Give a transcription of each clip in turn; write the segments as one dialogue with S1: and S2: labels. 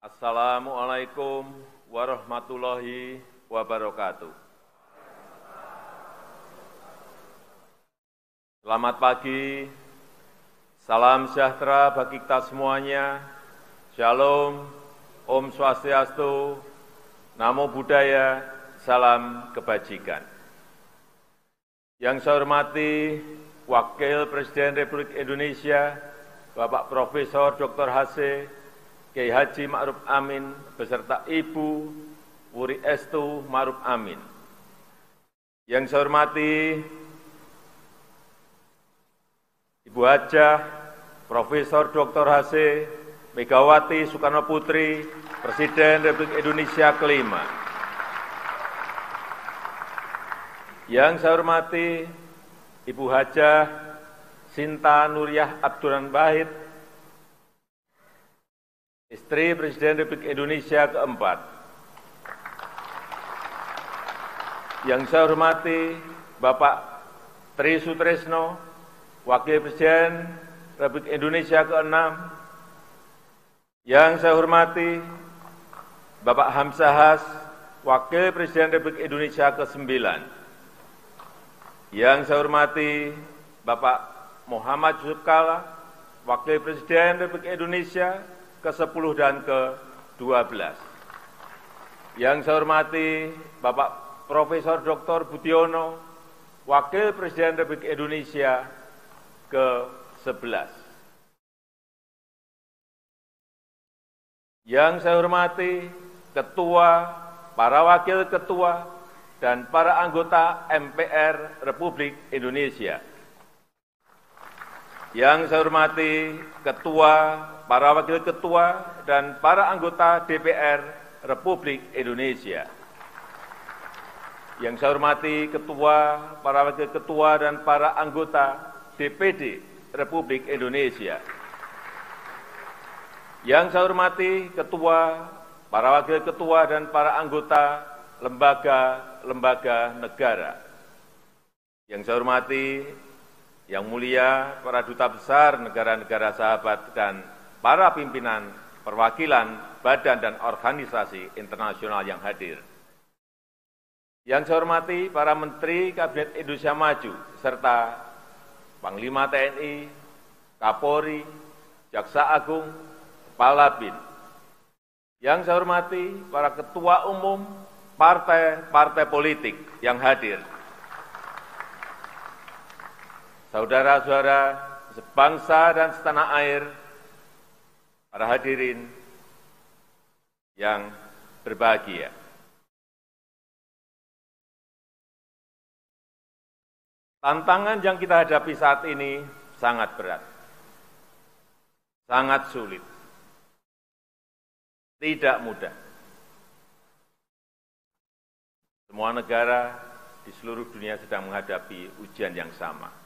S1: Assalamualaikum warahmatullahi wabarakatuh. Selamat pagi, salam sejahtera bagi kita semuanya, Shalom, Om Swastiastu, Namo Buddhaya, salam kebajikan. Yang saya hormati Wakil Presiden Republik Indonesia, Bapak Profesor Dr. H.C. Kiai Haji Ma'ruf Amin beserta Ibu Wuri Estu Ma'ruf Amin. Yang saya hormati Ibu Hajah Profesor Dr. H.C. Megawati Soekarno Putri, Presiden Republik Indonesia kelima. Yang saya hormati Ibu Hajah Sinta Nuriyah Abdurrahman Wahid, istri Presiden Republik Indonesia keempat. Yang saya hormati Bapak Tri Sutresno, Wakil Presiden Republik Indonesia keenam. Yang saya hormati Bapak Hamzahas, Wakil Presiden Republik Indonesia ke-9. Yang saya hormati Bapak Muhammad Yusuf Kalla, Wakil Presiden Republik Indonesia ke-10 dan ke-12. Yang saya hormati Bapak Profesor Dr. Budiono, Wakil Presiden Republik Indonesia ke-11. Yang saya hormati Ketua, para Wakil Ketua, dan para anggota MPR Republik Indonesia. Yang saya hormati Ketua, para Wakil Ketua, dan para anggota DPR Republik Indonesia. Yang saya hormati Ketua, para Wakil Ketua, dan para anggota DPD Republik Indonesia. Yang saya hormati Ketua, para Wakil Ketua, dan para anggota lembaga-lembaga negara. Yang saya hormati Yang mulia para duta besar negara-negara sahabat dan para pimpinan perwakilan badan dan organisasi internasional yang hadir. Yang saya hormati para Menteri Kabinet Indonesia Maju, serta Panglima TNI, Kapolri, Jaksa Agung, Kepala BIN. Yang saya hormati para Ketua Umum partai-partai politik yang hadir. Saudara-saudara sebangsa dan setanah air, para hadirin yang berbahagia. Tantangan yang kita hadapi saat ini sangat berat, sangat sulit, tidak mudah. Semua negara di seluruh dunia sedang menghadapi ujian yang sama.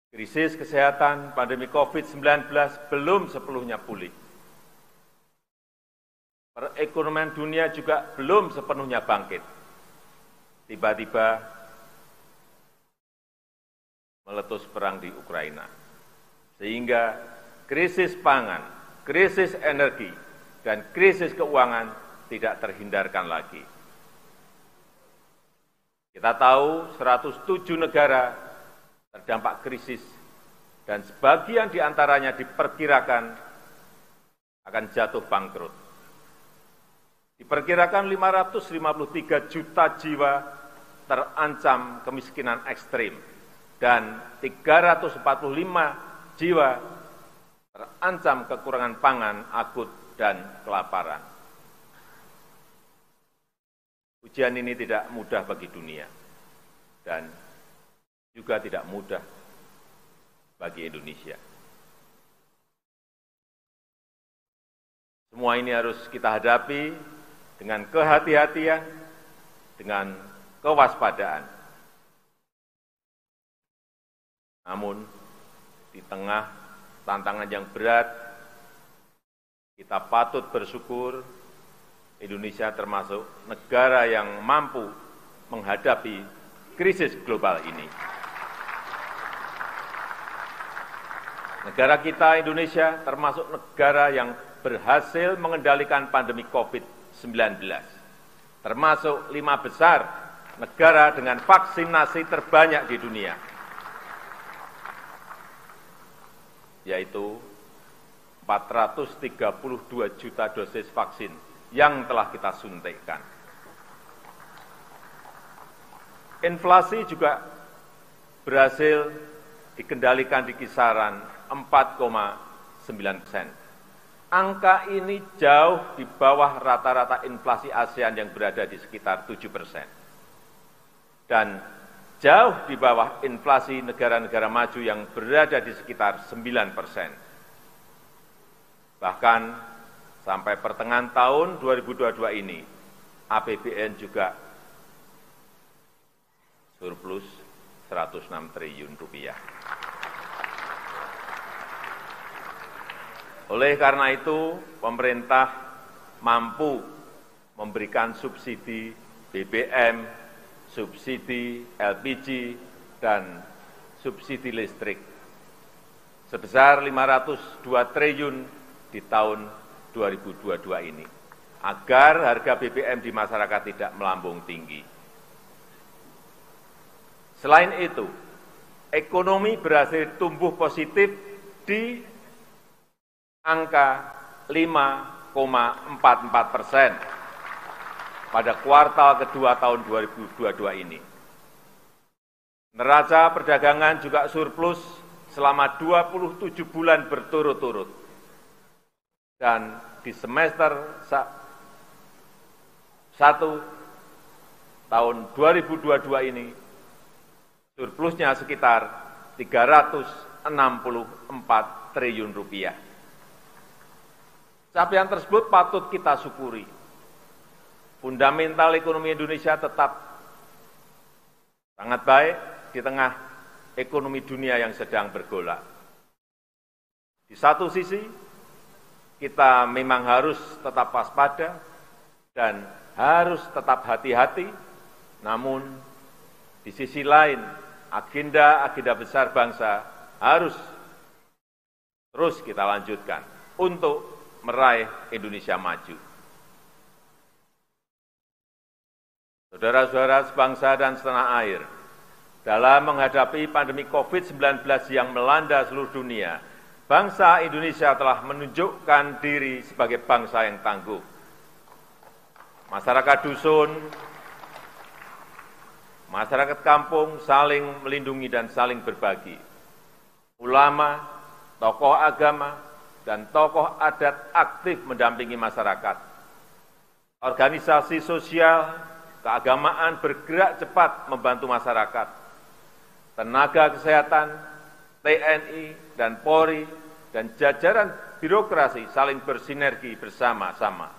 S1: Krisis kesehatan pandemi COVID-19 belum sepenuhnya pulih. Perekonomian dunia juga belum sepenuhnya bangkit. Tiba-tiba meletus perang di Ukraina. Sehingga krisis pangan, krisis energi, dan krisis keuangan tidak terhindarkan lagi. Kita tahu 107 negara terdampak krisis, dan sebagian di antaranya diperkirakan akan jatuh bangkrut. Diperkirakan 553 juta jiwa terancam kemiskinan ekstrim, dan 345 jiwa terancam kekurangan pangan akut dan kelaparan. Ujian ini tidak mudah bagi dunia, dan juga tidak mudah bagi Indonesia. Semua ini harus kita hadapi dengan kehati-hatian, dengan kewaspadaan. Namun, di tengah tantangan yang berat, kita patut bersyukur Indonesia termasuk negara yang mampu menghadapi krisis global ini. Negara kita, Indonesia, termasuk negara yang berhasil mengendalikan pandemi COVID-19, termasuk 5 besar negara dengan vaksinasi terbanyak di dunia, yaitu 432 juta dosis vaksin yang telah kita suntikkan. Inflasi juga berhasil dikendalikan di kisaran 4,9%. Angka ini jauh di bawah rata-rata inflasi ASEAN yang berada di sekitar 7%. Dan jauh di bawah inflasi negara-negara maju yang berada di sekitar 9%. Bahkan sampai pertengahan tahun 2022 ini, APBN juga surplus 106 triliun rupiah. Oleh karena itu, pemerintah mampu memberikan subsidi BBM, subsidi LPG, dan subsidi listrik sebesar 502 triliun di tahun 2022 ini, agar harga BBM di masyarakat tidak melambung tinggi. Selain itu, ekonomi berhasil tumbuh positif di angka 5,44% pada kuartal kedua tahun 2022 ini. Neraca perdagangan juga surplus selama 27 bulan berturut-turut. Dan di semester 1 tahun 2022 ini, surplusnya sekitar 364 triliun rupiah. Capaian tersebut patut kita syukuri. Fundamental ekonomi Indonesia tetap sangat baik di tengah ekonomi dunia yang sedang bergolak. Di satu sisi, kita memang harus tetap waspada dan harus tetap hati-hati, namun di sisi lain, agenda-agenda besar bangsa harus terus kita lanjutkan untuk meraih Indonesia maju. Saudara-saudara sebangsa dan setanah air, dalam menghadapi pandemi COVID-19 yang melanda seluruh dunia, bangsa Indonesia telah menunjukkan diri sebagai bangsa yang tangguh. Masyarakat dusun, masyarakat kampung saling melindungi dan saling berbagi. Ulama, tokoh agama, dan tokoh adat aktif mendampingi masyarakat. Organisasi sosial, keagamaan bergerak cepat membantu masyarakat. Tenaga kesehatan, TNI, dan Polri, dan jajaran birokrasi saling bersinergi bersama-sama,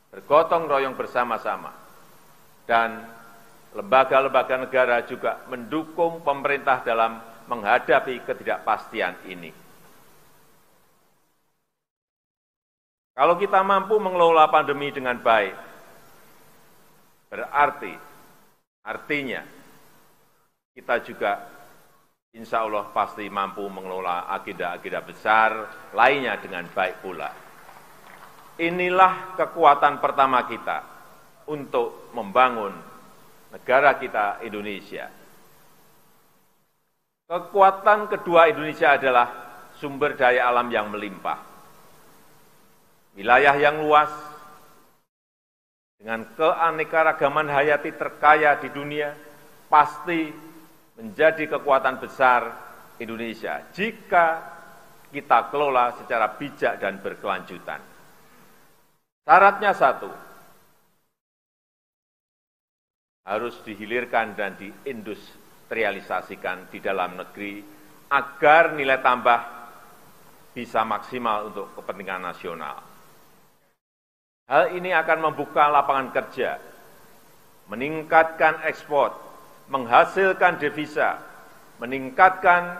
S1: bergotong royong bersama-sama. Dan lembaga-lembaga negara juga mendukung pemerintah dalam menghadapi ketidakpastian ini. Kalau kita mampu mengelola pandemi dengan baik, artinya kita juga insya Allah pasti mampu mengelola agenda-agenda besar lainnya dengan baik pula. Inilah kekuatan pertama kita untuk membangun negara kita Indonesia. Kekuatan kedua Indonesia adalah sumber daya alam yang melimpah. Wilayah yang luas, dengan keanekaragaman hayati terkaya di dunia, pasti menjadi kekuatan besar Indonesia jika kita kelola secara bijak dan berkelanjutan. Syaratnya satu, harus dihilirkan dan diindustrialisasikan di dalam negeri agar nilai tambah bisa maksimal untuk kepentingan nasional. Hal ini akan membuka lapangan kerja, meningkatkan ekspor, menghasilkan devisa, meningkatkan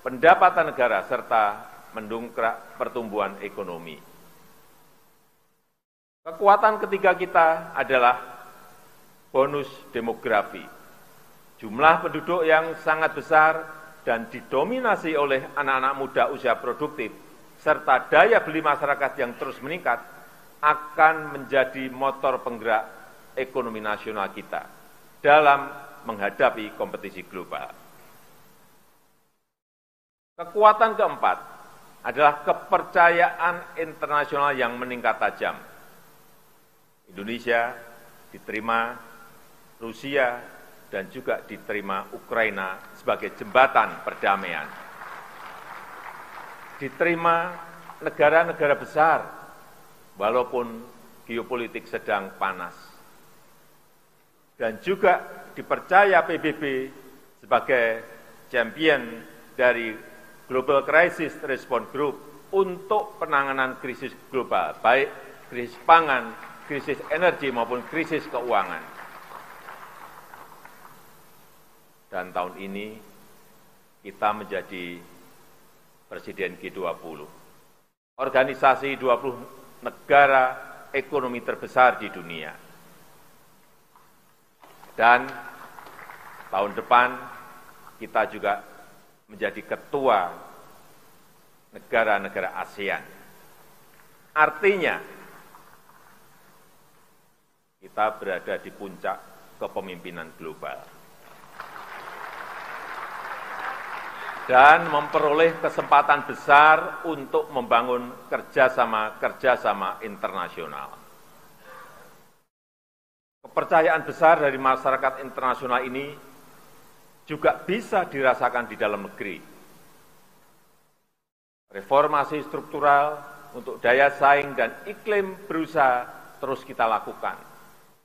S1: pendapatan negara, serta mendongkrak pertumbuhan ekonomi. Kekuatan ketiga kita adalah bonus demografi. Jumlah penduduk yang sangat besar dan didominasi oleh anak-anak muda usia produktif, serta daya beli masyarakat yang terus meningkat, akan menjadi motor penggerak ekonomi nasional kita dalam menghadapi kompetisi global. Kekuatan keempat adalah kepercayaan internasional yang meningkat tajam. Indonesia diterima Rusia dan juga diterima Ukraina sebagai jembatan perdamaian. Diterima negara-negara besar, walaupun geopolitik sedang panas. Dan juga dipercaya PBB sebagai champion dari Global Crisis Response Group untuk penanganan krisis global, baik krisis pangan, krisis energi maupun krisis keuangan. Dan tahun ini kita menjadi Presiden G20, organisasi 20 negara ekonomi terbesar di dunia. Dan tahun depan kita juga menjadi ketua negara-negara ASEAN. Artinya, kita berada di puncak kepemimpinan global. Dan memperoleh kesempatan besar untuk membangun kerjasama internasional. Kepercayaan besar dari masyarakat internasional ini juga bisa dirasakan di dalam negeri. Reformasi struktural untuk daya saing dan iklim berusaha terus kita lakukan.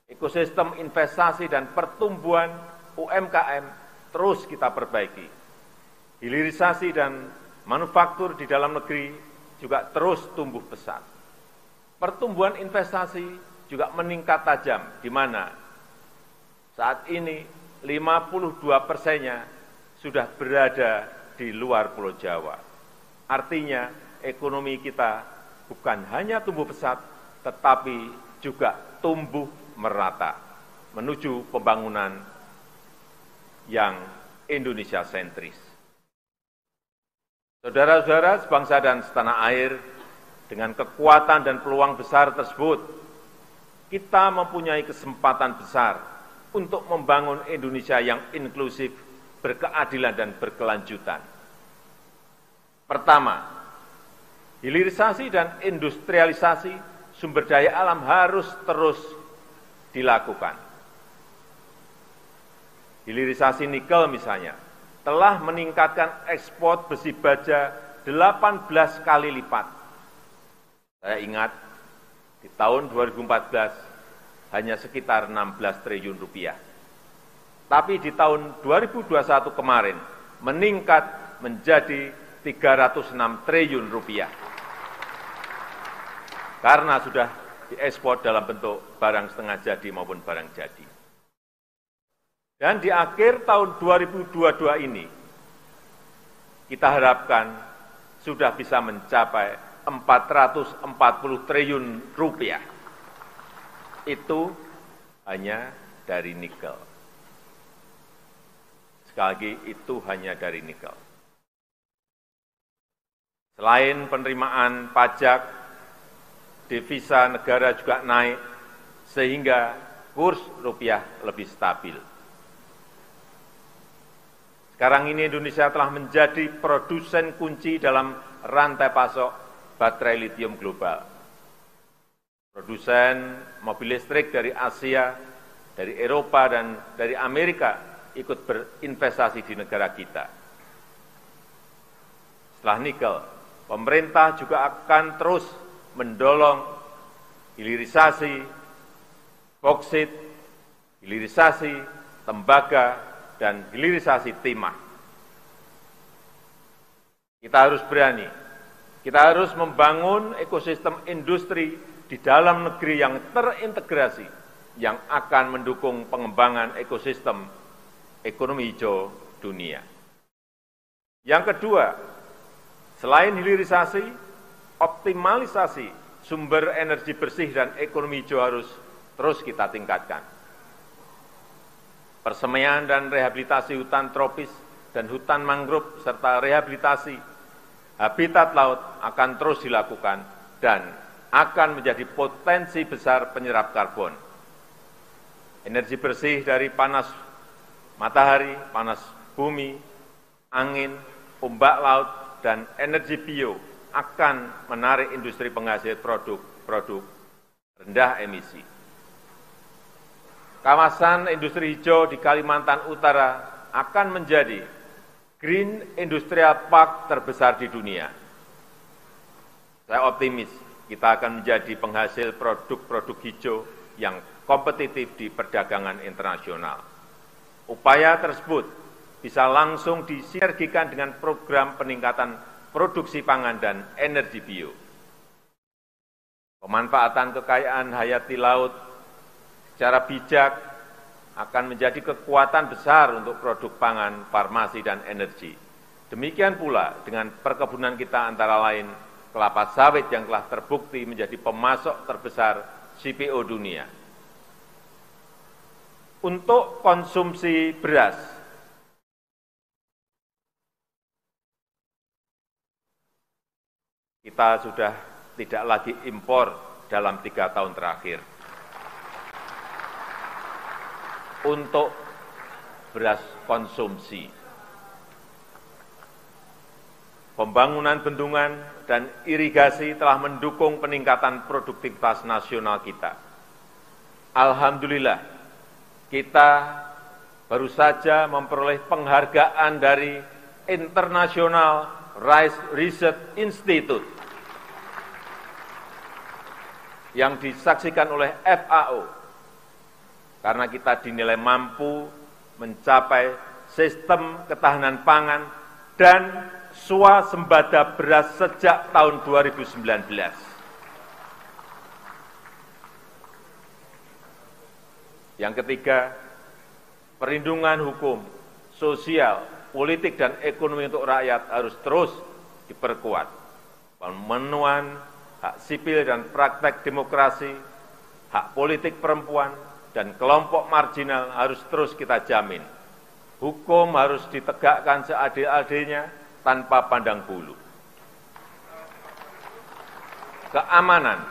S1: Ekosistem investasi dan pertumbuhan UMKM terus kita perbaiki. Hilirisasi dan manufaktur di dalam negeri juga terus tumbuh pesat. Pertumbuhan investasi juga meningkat tajam, di mana saat ini 52%-nya sudah berada di luar Pulau Jawa. Artinya ekonomi kita bukan hanya tumbuh pesat, tetapi juga tumbuh merata menuju pembangunan yang Indonesia sentris. Saudara-saudara sebangsa dan setanah air, dengan kekuatan dan peluang besar tersebut, kita mempunyai kesempatan besar untuk membangun Indonesia yang inklusif, berkeadilan dan berkelanjutan. Pertama, hilirisasi dan industrialisasi sumber daya alam harus terus dilakukan. Hilirisasi nikel misalnya, telah meningkatkan ekspor besi baja 18 kali lipat. Saya ingat di tahun 2014 hanya sekitar 16 triliun rupiah. Tapi di tahun 2021 kemarin meningkat menjadi 306 triliun rupiah. Karena sudah diekspor dalam bentuk barang setengah jadi maupun barang jadi. Dan di akhir tahun 2022 ini, kita harapkan sudah bisa mencapai 440 triliun rupiah. Itu hanya dari nikel. Sekali lagi, itu hanya dari nikel. Selain penerimaan pajak, devisa negara juga naik, sehingga kurs rupiah lebih stabil. Sekarang ini Indonesia telah menjadi produsen kunci dalam rantai pasok baterai litium global. Produsen mobil listrik dari Asia, dari Eropa, dan dari Amerika ikut berinvestasi di negara kita. Setelah nikel, pemerintah juga akan terus mendorong hilirisasi boksit, hilirisasi tembaga, dan hilirisasi timah. Kita harus berani, kita harus membangun ekosistem industri di dalam negeri yang terintegrasi, yang akan mendukung pengembangan ekosistem ekonomi hijau dunia. Yang kedua, selain hilirisasi, optimalisasi sumber energi bersih dan ekonomi hijau harus terus kita tingkatkan. Persemaian dan rehabilitasi hutan tropis dan hutan mangrove serta rehabilitasi habitat laut akan terus dilakukan dan akan menjadi potensi besar penyerap karbon. Energi bersih dari panas matahari, panas bumi, angin, ombak laut, dan energi bio akan menarik industri penghasil produk-produk rendah emisi. Kawasan industri hijau di Kalimantan Utara akan menjadi Green Industrial Park terbesar di dunia. Saya optimis kita akan menjadi penghasil produk-produk hijau yang kompetitif di perdagangan internasional. Upaya tersebut bisa langsung disinergikan dengan program peningkatan produksi pangan dan energi bio. Pemanfaatan kekayaan hayati laut secara bijak akan menjadi kekuatan besar untuk produk pangan, farmasi, dan energi. Demikian pula dengan perkebunan kita antara lain kelapa sawit yang telah terbukti menjadi pemasok terbesar CPO dunia. Untuk konsumsi beras, kita sudah tidak lagi impor dalam 3 tahun terakhir. Untuk beras konsumsi, pembangunan bendungan dan irigasi telah mendukung peningkatan produktivitas nasional kita. Alhamdulillah, kita baru saja memperoleh penghargaan dari International Rice Research Institute yang disaksikan oleh FAO, karena kita dinilai mampu mencapai sistem ketahanan pangan dan swasembada beras sejak tahun 2019. Yang ketiga, perlindungan hukum, sosial, politik, dan ekonomi untuk rakyat harus terus diperkuat. Pemenuhan hak sipil dan praktek demokrasi, hak politik perempuan, dan kelompok marginal harus terus kita jamin. Hukum harus ditegakkan seadil-adilnya tanpa pandang bulu. Keamanan,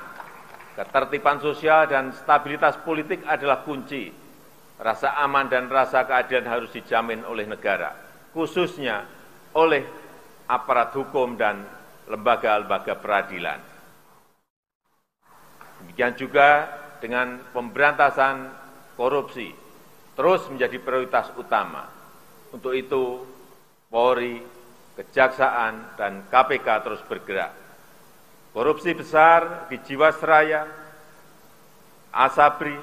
S1: ketertiban sosial, dan stabilitas politik adalah kunci. Rasa aman dan rasa keadilan harus dijamin oleh negara, khususnya oleh aparat hukum dan lembaga-lembaga peradilan. Demikian juga dengan pemberantasan korupsi terus menjadi prioritas utama. Untuk itu, Polri, Kejaksaan, dan KPK terus bergerak. Korupsi besar di Jiwasraya, Asabri,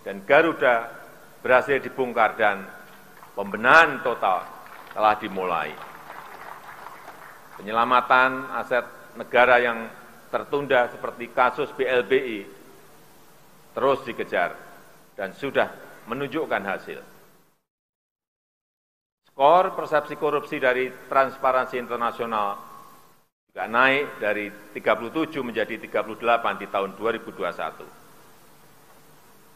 S1: dan Garuda berhasil dibongkar dan pembenahan total telah dimulai. Penyelamatan aset negara yang tertunda seperti kasus BLBI terus dikejar dan sudah menunjukkan hasil. Skor persepsi korupsi dari Transparansi Internasional juga naik dari 37 menjadi 38 di tahun 2021.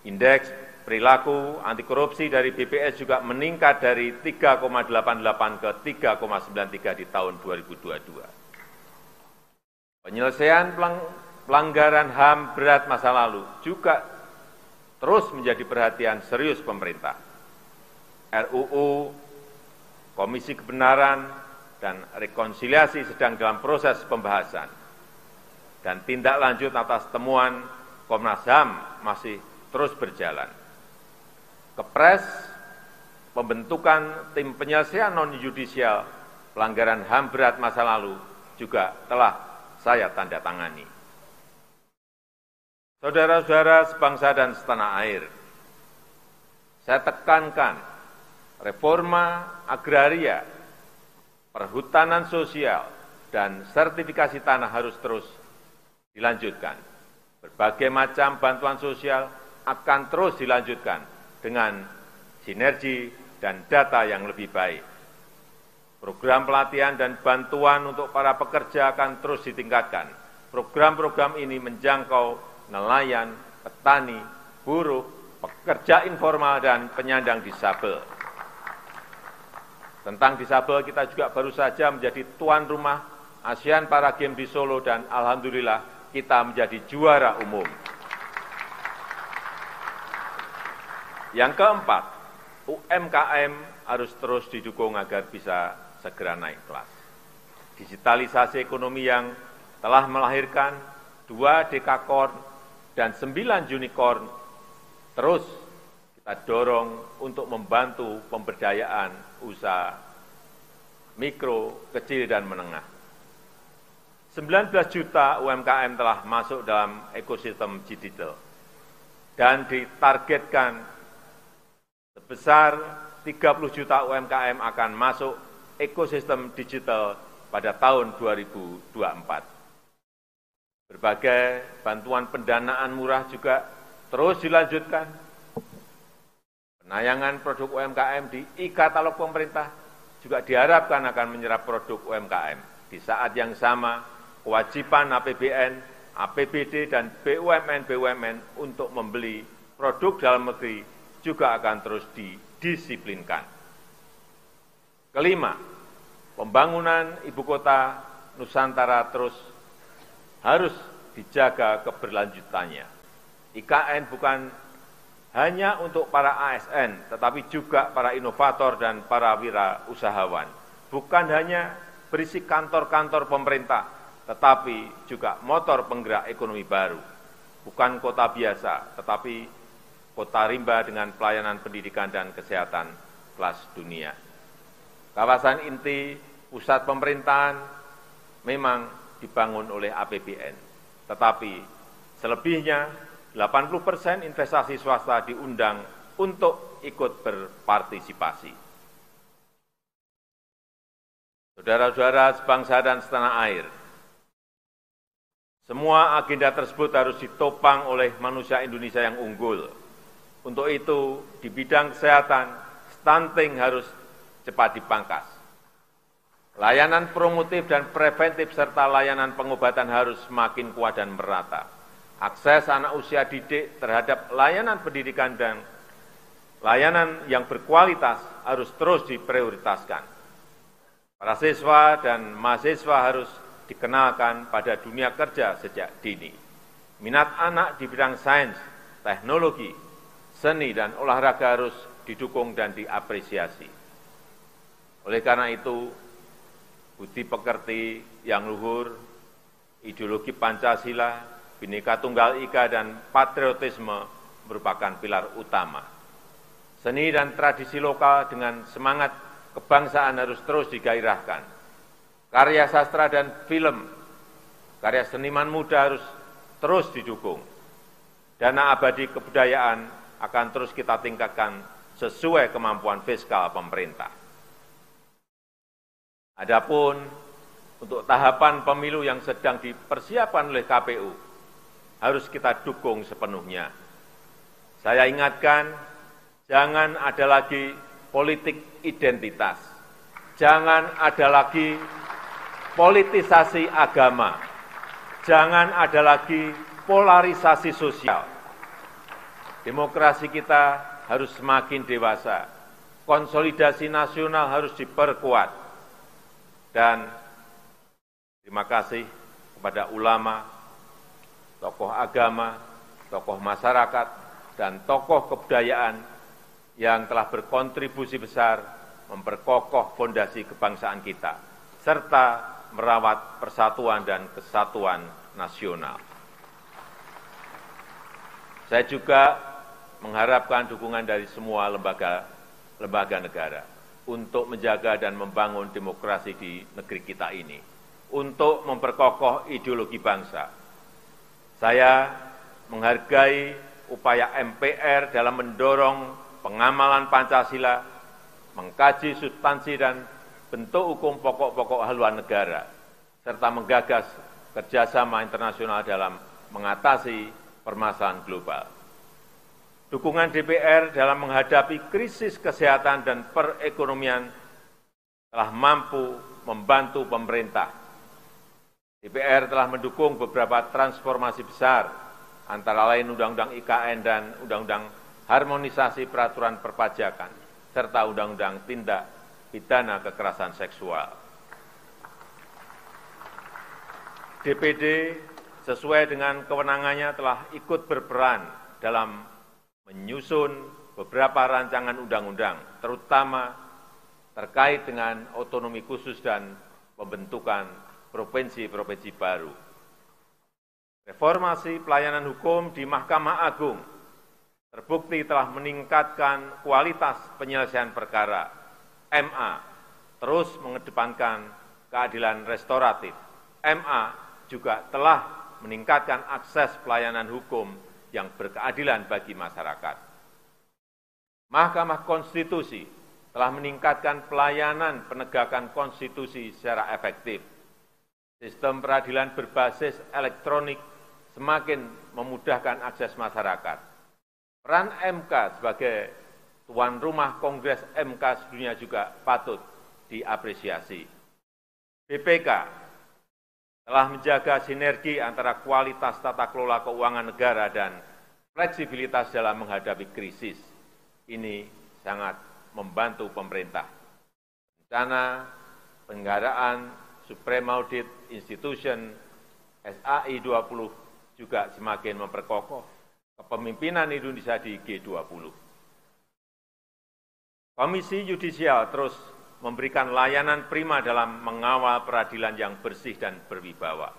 S1: Indeks perilaku anti korupsi dari BPS juga meningkat dari 3,88 ke 3,93 di tahun 2022. Penyelesaian pelanggaran HAM berat masa lalu juga terus menjadi perhatian serius pemerintah. RUU, Komisi Kebenaran dan Rekonsiliasi sedang dalam proses pembahasan. Dan tindak lanjut atas temuan Komnas HAM masih terus berjalan. Kepres pembentukan tim penyelesaian non-yudisial pelanggaran HAM berat masa lalu juga telah saya tanda tangani. Saudara-saudara sebangsa dan setanah air, saya tekankan reforma agraria, perhutanan sosial, dan sertifikasi tanah harus terus dilanjutkan. Berbagai macam bantuan sosial akan terus dilanjutkan dengan sinergi dan data yang lebih baik. Program pelatihan dan bantuan untuk para pekerja akan terus ditingkatkan. Program-program ini menjangkau nelayan, petani, buruh, pekerja informal, dan penyandang disabel. Tentang disabel, kita juga baru saja menjadi tuan rumah ASEAN Para Games di Solo dan alhamdulillah kita menjadi juara umum. Yang keempat, UMKM harus terus didukung agar bisa segera naik kelas. Digitalisasi ekonomi yang telah melahirkan 2 dekakorn dan 9 unicorn terus kita dorong untuk membantu pemberdayaan usaha mikro, kecil, dan menengah. 19 juta UMKM telah masuk dalam ekosistem digital dan ditargetkan sebesar 30 juta UMKM akan masuk ekosistem digital pada tahun 2024. Berbagai bantuan pendanaan murah juga terus dilanjutkan. Penayangan produk UMKM di e-katalog pemerintah juga diharapkan akan menyerap produk UMKM. Di saat yang sama, kewajiban APBN, APBD, dan BUMN untuk membeli produk dalam negeri juga akan terus didisiplinkan. Kelima, pembangunan ibu kota Nusantara terus harus dijaga keberlanjutannya. IKN bukan hanya untuk para ASN, tetapi juga para inovator dan para wirausahawan. Bukan hanya berisi kantor-kantor pemerintah, tetapi juga motor penggerak ekonomi baru. Bukan kota biasa, tetapi kota rimba dengan pelayanan pendidikan dan kesehatan kelas dunia. Kawasan inti pusat pemerintahan memang dibangun oleh APBN, tetapi selebihnya 80% investasi swasta diundang untuk ikut berpartisipasi. Saudara-saudara sebangsa dan setanah air, semua agenda tersebut harus ditopang oleh manusia Indonesia yang unggul. Untuk itu, di bidang kesehatan, stunting harus cepat dipangkas. Layanan promotif dan preventif serta layanan pengobatan harus semakin kuat dan merata. Akses anak usia didik terhadap layanan pendidikan dan layanan yang berkualitas harus terus diprioritaskan. Para siswa dan mahasiswa harus dikenalkan pada dunia kerja sejak dini. Minat anak di bidang sains, teknologi, seni, dan olahraga harus didukung dan diapresiasi. Oleh karena itu, budi pekerti yang luhur, ideologi Pancasila, Bhinneka Tunggal Ika, dan patriotisme merupakan pilar utama. Seni dan tradisi lokal dengan semangat kebangsaan harus terus digairahkan. Karya sastra dan film, karya seniman muda harus terus didukung. Dana abadi kebudayaan akan terus kita tingkatkan sesuai kemampuan fiskal pemerintah. Adapun untuk tahapan pemilu yang sedang dipersiapkan oleh KPU, harus kita dukung sepenuhnya. Saya ingatkan, jangan ada lagi politik identitas. Jangan ada lagi politisasi agama. Jangan ada lagi polarisasi sosial. Demokrasi kita harus semakin dewasa. Konsolidasi nasional harus diperkuat. Dan terima kasih kepada ulama, tokoh agama, tokoh masyarakat, dan tokoh kebudayaan yang telah berkontribusi besar memperkokoh fondasi kebangsaan kita, serta merawat persatuan dan kesatuan nasional. Saya juga mengharapkan dukungan dari semua lembaga negara untuk menjaga dan membangun demokrasi di negeri kita ini, untuk memperkokoh ideologi bangsa. Saya menghargai upaya MPR dalam mendorong pengamalan Pancasila, mengkaji substansi dan bentuk hukum pokok-pokok haluan negara, serta menggagas kerjasama internasional dalam mengatasi permasalahan global. Dukungan DPR dalam menghadapi krisis kesehatan dan perekonomian telah mampu membantu pemerintah. DPR telah mendukung beberapa transformasi besar, antara lain Undang-Undang IKN dan Undang-Undang Harmonisasi Peraturan Perpajakan, serta Undang-Undang Tindak pidana kekerasan seksual. DPD sesuai dengan kewenangannya telah ikut berperan dalam menyusun beberapa rancangan undang-undang, terutama terkait dengan otonomi khusus dan pembentukan provinsi-provinsi baru. Reformasi pelayanan hukum di Mahkamah Agung terbukti telah meningkatkan kualitas penyelesaian perkara. MA terus mengedepankan keadilan restoratif. MA juga telah meningkatkan akses pelayanan hukum yang berkeadilan bagi masyarakat. Mahkamah Konstitusi telah meningkatkan pelayanan penegakan konstitusi secara efektif. Sistem peradilan berbasis elektronik semakin memudahkan akses masyarakat. Peran MK sebagai tuan rumah Kongres MK sedunia juga patut diapresiasi. BPK telah menjaga sinergi antara kualitas tata kelola keuangan negara dan fleksibilitas dalam menghadapi krisis. Ini sangat membantu pemerintah. Rencana penyelenggaraan Supreme Audit Institution SAI 20 juga semakin memperkokoh kepemimpinan Indonesia di G20. Komisi Yudisial terus memberikan layanan prima dalam mengawal peradilan yang bersih dan berwibawa.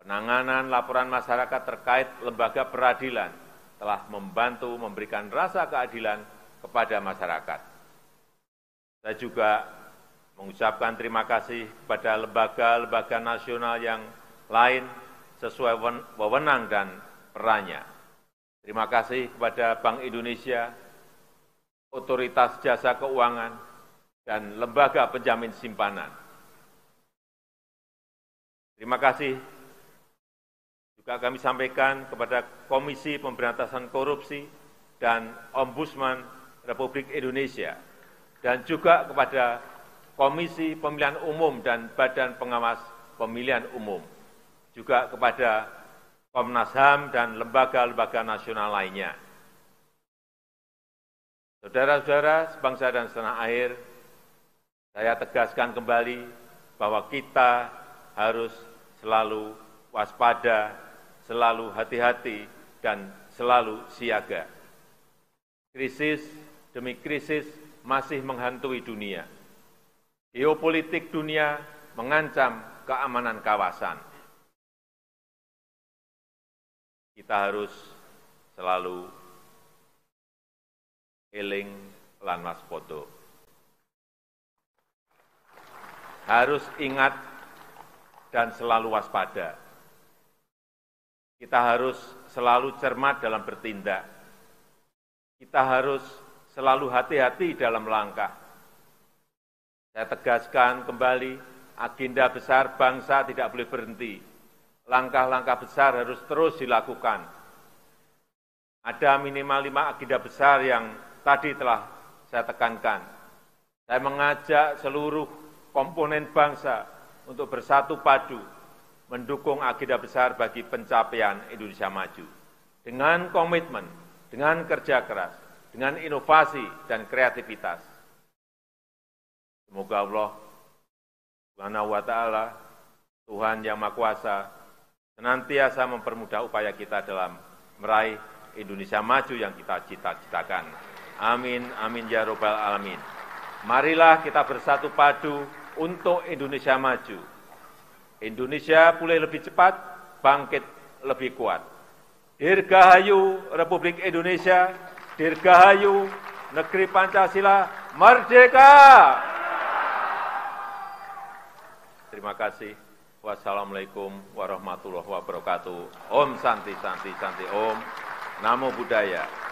S1: Penanganan laporan masyarakat terkait lembaga peradilan telah membantu memberikan rasa keadilan kepada masyarakat. Saya juga mengucapkan terima kasih kepada lembaga-lembaga nasional yang lain sesuai wewenang dan perannya. Terima kasih kepada Bank Indonesia, Otoritas Jasa Keuangan, dan lembaga penjamin simpanan. Terima kasih juga kami sampaikan kepada Komisi Pemberantasan Korupsi dan Ombudsman Republik Indonesia, dan juga kepada Komisi Pemilihan Umum dan Badan Pengawas Pemilihan Umum, juga kepada Komnas HAM dan lembaga-lembaga nasional lainnya. Saudara-saudara sebangsa dan setanah air, saya tegaskan kembali bahwa kita harus selalu waspada, selalu hati-hati, dan selalu siaga. Krisis demi krisis masih menghantui dunia. Geopolitik dunia mengancam keamanan kawasan. Kita harus selalu eling lan waspada. Harus ingat dan selalu waspada. Kita harus selalu cermat dalam bertindak. Kita harus selalu hati-hati dalam langkah. Saya tegaskan kembali, agenda besar bangsa tidak boleh berhenti. Langkah-langkah besar harus terus dilakukan. Ada minimal 5 agenda besar yang tadi telah saya tekankan. Saya mengajak seluruh komponen bangsa untuk bersatu padu mendukung agenda besar bagi pencapaian Indonesia maju. Dengan komitmen, dengan kerja keras, dengan inovasi dan kreativitas. Semoga Allah Subhanahu wa ta'ala, Tuhan Yang Maha Kuasa, senantiasa mempermudah upaya kita dalam meraih Indonesia maju yang kita cita-citakan. Amin, amin ya robbal alamin. Marilah kita bersatu padu untuk Indonesia maju. Indonesia pulih lebih cepat, bangkit lebih kuat. Dirgahayu Republik Indonesia, dirgahayu Negeri Pancasila, merdeka! Terima kasih. Wassalamualaikum warahmatullahi wabarakatuh. Om Santi Santi Santi Om. Namo Buddhaya.